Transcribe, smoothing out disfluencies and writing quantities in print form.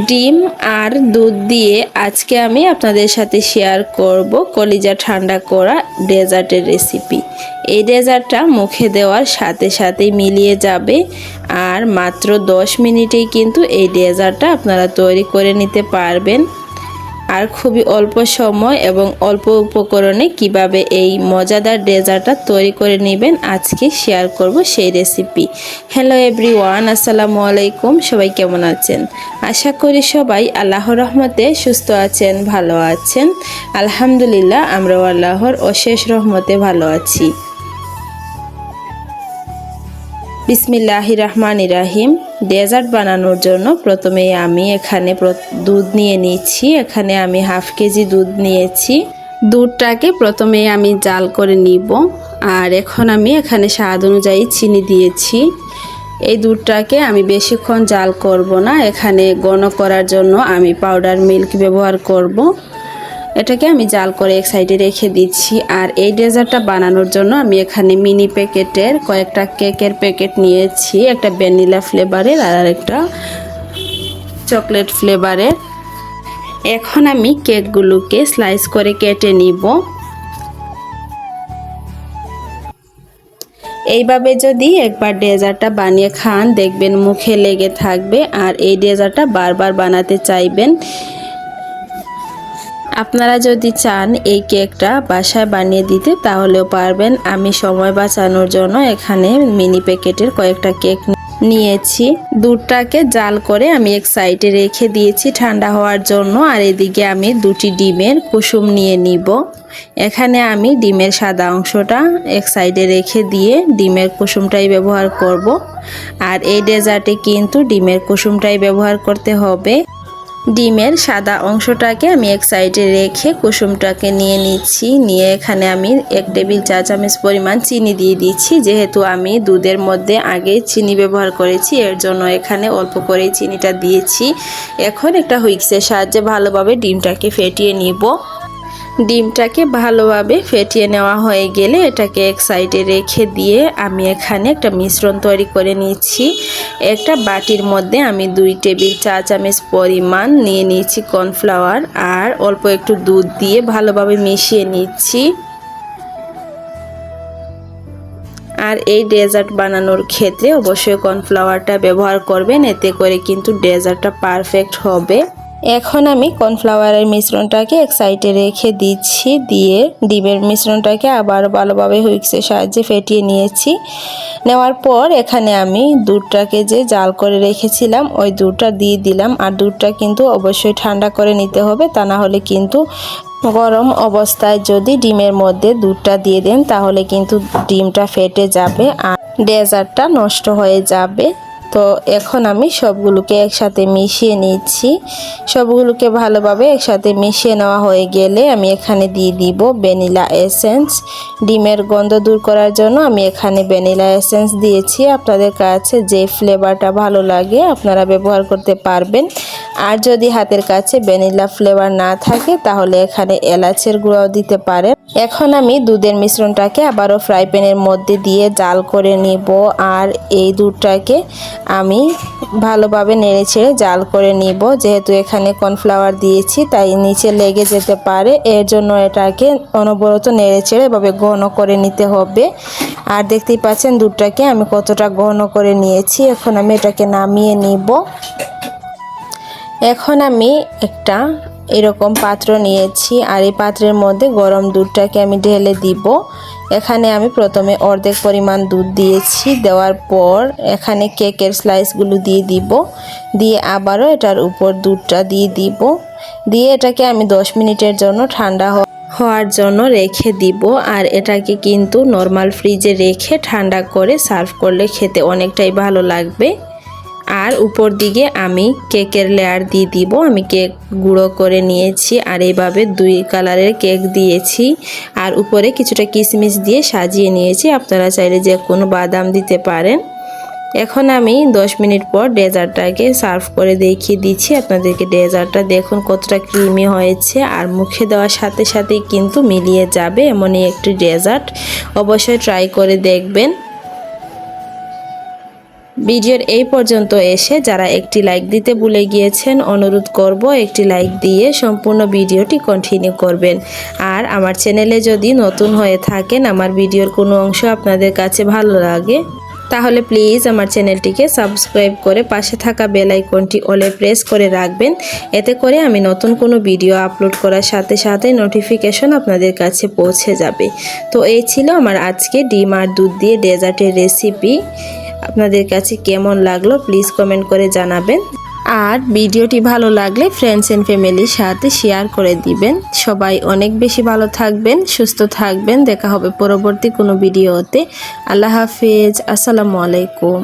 ডিম আর দুধ দিয়ে আজকে আমি আপনাদের সাথে শেয়ার করব কলিজা ঠান্ডা করা ডেজার্টের রেসিপি। এই ডেজার্টটা মুখে দেওয়ার সাথে সাথেই মিলিয়ে যাবে আর মাত্র 10 মিনিটেই কিন্তু এই ডেজার্টটা আপনারা তৈরি করে নিতে পারবেন। আর খুবই অল্প সময় এবং অল্প উপকরণে কিভাবে এই মজাদার ডেজার্টটা তৈরি করে নেবেন আজকে শেয়ার করব সেই রেসিপি। হ্যালো এভরিওয়ান, আসসালামু আলাইকুম। সবাই কেমন আছেন? আশা করি সবাই আল্লাহর রহমতে সুস্থ আছেন, ভালো আছেন। আলহামদুলিল্লাহ, আমরাও আল্লাহর অশেষ রহমতে ভালো আছি। বিসমিল্লাহির রহমানির রহিম। ডেজার্ট বানানোর জন্য প্রথমেই আমি এখানে দুধ নিয়ে নিচ্ছি। এখানে আমি হাফ কেজি দুধ নিয়েছি। দুধটাকে প্রথমে আমি জাল করে নিব। আর এখন আমি এখানে স্বাদ অনুযায়ী চিনি দিয়েছি। এই দুধটাকে আমি বেশিক্ষণ জাল করব না। এখানে ঘন করার জন্য আমি পাউডার মিল্ক ব্যবহার করব। এটাকে আমি জাল করে এক সাইডে রেখে দিচ্ছি। আর এই ডেজার্টটা বানানোর জন্য আমি এখানে মিনি প্যাকেটের কয়েকটা কেকের প্যাকেট নিয়েছি, একটা ভ্যানিলা ফ্লেভারের আর একটা চকলেট ফ্লেভারের। এখন আমি কেকগুলোকে স্লাইস করে কেটে নিব। এইভাবে যদি একবার ডেজার্টটা বানিয়ে খান, দেখবেন মুখে লেগে থাকবে আর এই ডেজার্টটা বারবার বানাতে চাইবেন। আপনারা যদি চান এই কেকটা বাসায় বানিয়ে দিতে তাহলেও পারবেন। আমি সময় বাঁচানোর জন্য এখানে মিনি প্যাকেটের কয়েকটা কেক নিয়েছি। দুধটাকে জাল করে আমি এক সাইডে রেখে দিয়েছি ঠান্ডা হওয়ার জন্য। আর এদিকে আমি দুটি ডিমের কুসুম নিয়ে নিব। এখানে আমি ডিমের সাদা অংশটা এক সাইডে রেখে দিয়ে ডিমের কুসুমটাই ব্যবহার করব। আর এই ডেজার্টে কিন্তু ডিমের কুসুমটাই ব্যবহার করতে হবে। ডিমের সাদা অংশটাকে আমি এক সাইডে রেখে কুসুমটাকে নিয়ে নিচ্ছি। নিয়ে এখানে আমি 1 টেবিল চা চামচ পরিমাণ চিনি দিয়ে দিচ্ছি। যেহেতু আমি দুধের মধ্যে আগে চিনি ব্যবহার করেছি, এর জন্য এখানে অল্প করেই চিনিটা দিয়েছি। এখন একটা হুইক্সের সাহায্যে ভালোভাবে ডিমটাকে ফেটিয়ে নিব। ডিমটাকে ভালোভাবে ফেটিয়ে নেওয়া হয়ে গেলে এটাকে এক সাইডে রেখে দিয়ে আমি এখানে একটা মিশ্রণ তৈরি করে নিচ্ছি। একটা বাটির মধ্যে আমি 2 টেবিল চা চামচ পরিমাণ নিয়ে নিচ্ছি কর্নফ্লাওয়ার আর অল্প একটু দুধ দিয়ে ভালোভাবে মিশিয়ে নিচ্ছি। আর এই ডেজার্ট বানানোর ক্ষেত্রে অবশ্যই কর্নফ্লাওয়ারটা ব্যবহার করবেন, এতে করে কিন্তু ডেজার্টটা পারফেক্ট হবে। এখন আমি কর্নফ্লাওয়ারের মিশ্রণটাকে এক সাইডে রেখে দিচ্ছি। দিয়ে ডিমের মিশ্রণটাকে আবার ভালোভাবে হুইক্সের সাহায্যে ফেটিয়ে নিয়েছি। নেওয়ার পর এখানে আমি দুধটাকে যে জাল করে রেখেছিলাম ওই দুধটা দিয়ে দিলাম। আর দুধটা কিন্তু অবশ্যই ঠান্ডা করে নিতে হবে, তা না হলে কিন্তু গরম অবস্থায় যদি ডিমের মধ্যে দুধটা দিয়ে দেন তাহলে কিন্তু ডিমটা ফেটে যাবে আর ডেজার্টটা নষ্ট হয়ে যাবে। তো এখন আমি সবগুলোকে একসাথে মিশিয়ে নিচ্ছি। সবগুলোকে ভালোভাবে একসাথে মিশিয়ে নেওয়া হয়ে গেলে আমি এখানে দিয়ে দিব ভ্যানিলা এসেন্স। ডিমের গন্ধ দূর করার জন্য আমি এখানে ভ্যানিলা এসেন্স দিয়েছি। আপনাদের কাছে যে ফ্লেভারটা ভালো লাগে আপনারা ব্যবহার করতে পারবেন। আর যদি হাতের কাছে ভ্যানিলা ফ্লেভার না থাকে তাহলে এখানে এলাচের গুঁড়াও দিতে পারেন। এখন আমি দুধের মিশ্রণটাকে আবারও ফ্রাই প্যানের মধ্যে দিয়ে জাল করে নিব। আর এই দুধটাকে আমি ভালোভাবে নেড়েচেড়ে জাল করে নিব। যেহেতু এখানে কর্নফ্লাওয়ার দিয়েছি তাই নিচে লেগে যেতে পারে, এর জন্য এটাকে অনবরত নেড়েচেড়ে এভাবে ঘন করে নিতে হবে। আর দেখতেই পাচ্ছেন দুধটাকে আমি কতটা ঘন করে নিয়েছি। এখন আমি এটাকে নামিয়ে নিব। এখন আমি একটা এরকম পাত্র নিয়েছি আর এই পাত্রের মধ্যে গরম দুধটাকে আমি ঢেলে দিব। এখানে আমি প্রথমে অর্ধেক পরিমাণ দুধ দিয়েছি। দেওয়ার পর এখানে কেকের স্লাইসগুলো দিয়ে দিব। দিয়ে আবারও এটার উপর দুধটা দিয়ে দিব। দিয়ে এটাকে আমি 10 মিনিটের জন্য ঠান্ডা হওয়ার জন্য রেখে দিব। আর এটাকে কিন্তু নর্মাল ফ্রিজে রেখে ঠান্ডা করে সার্ভ করলে খেতে অনেকটাই ভালো লাগবে। আর উপর দিকে আমি কেকের লেয়ার দিয়ে দিব। আমি কেক গুঁড়ো করে নিয়েছি আর এইভাবে 2 কালারের কেক দিয়েছি। আর উপরে কিছুটা কিশমিশ দিয়ে সাজিয়ে নিয়েছি। আপনারা চাইলে যে কোনো বাদাম দিতে পারেন। এখন আমি 10 মিনিট পর ডেজার্টটাকে সার্ভ করে দেখিয়ে দিচ্ছি আপনাদেরকে। ডেজার্টটা দেখুন কতটা ক্রিমি হয়েছে আর মুখে দেওয়ার সাথে সাথেই কিন্তু মিলিয়ে যাবে এমনই একটি ডেজার্ট। অবশ্যই ট্রাই করে দেখবেন। ভিডিওর এই পর্যন্ত এসে যারা একটি লাইক দিতে ভুলে গিয়েছেন, অনুরোধ করব একটি লাইক দিয়ে সম্পূর্ণ ভিডিওটি কন্টিনিউ করবেন। আর আমার চ্যানেলে যদি নতুন হয়ে থাকেন, আমার ভিডিওর কোনো অংশ আপনাদের কাছে ভালো লাগে, তাহলে প্লিজ আমার চ্যানেলটিকে সাবস্ক্রাইব করে পাশে থাকা বেল আইকনটি অলে প্রেস করে রাখবেন। এতে করে আমি নতুন কোনো ভিডিও আপলোড করার সাথে সাথে নোটিফিকেশন আপনাদের কাছে পৌঁছে যাবে। তো এই ছিল আমার আজকে ডিম আর দুধ দিয়ে ডেজার্টের রেসিপি। আপনাদের কাছে কেমন লাগলো প্লিজ কমেন্ট করে জানাবেন। আর ভিডিওটি ভালো লাগলে ফ্রেন্ডস এন্ড ফ্যামিলির সাথে শেয়ার করে দিবেন। সবাই অনেক বেশি ভালো থাকবেন, সুস্থ থাকবেন। দেখা হবে পরবর্তী কোনো ভিডিওতে। আল্লাহ হাফেজ, আসসালামু আলাইকুম।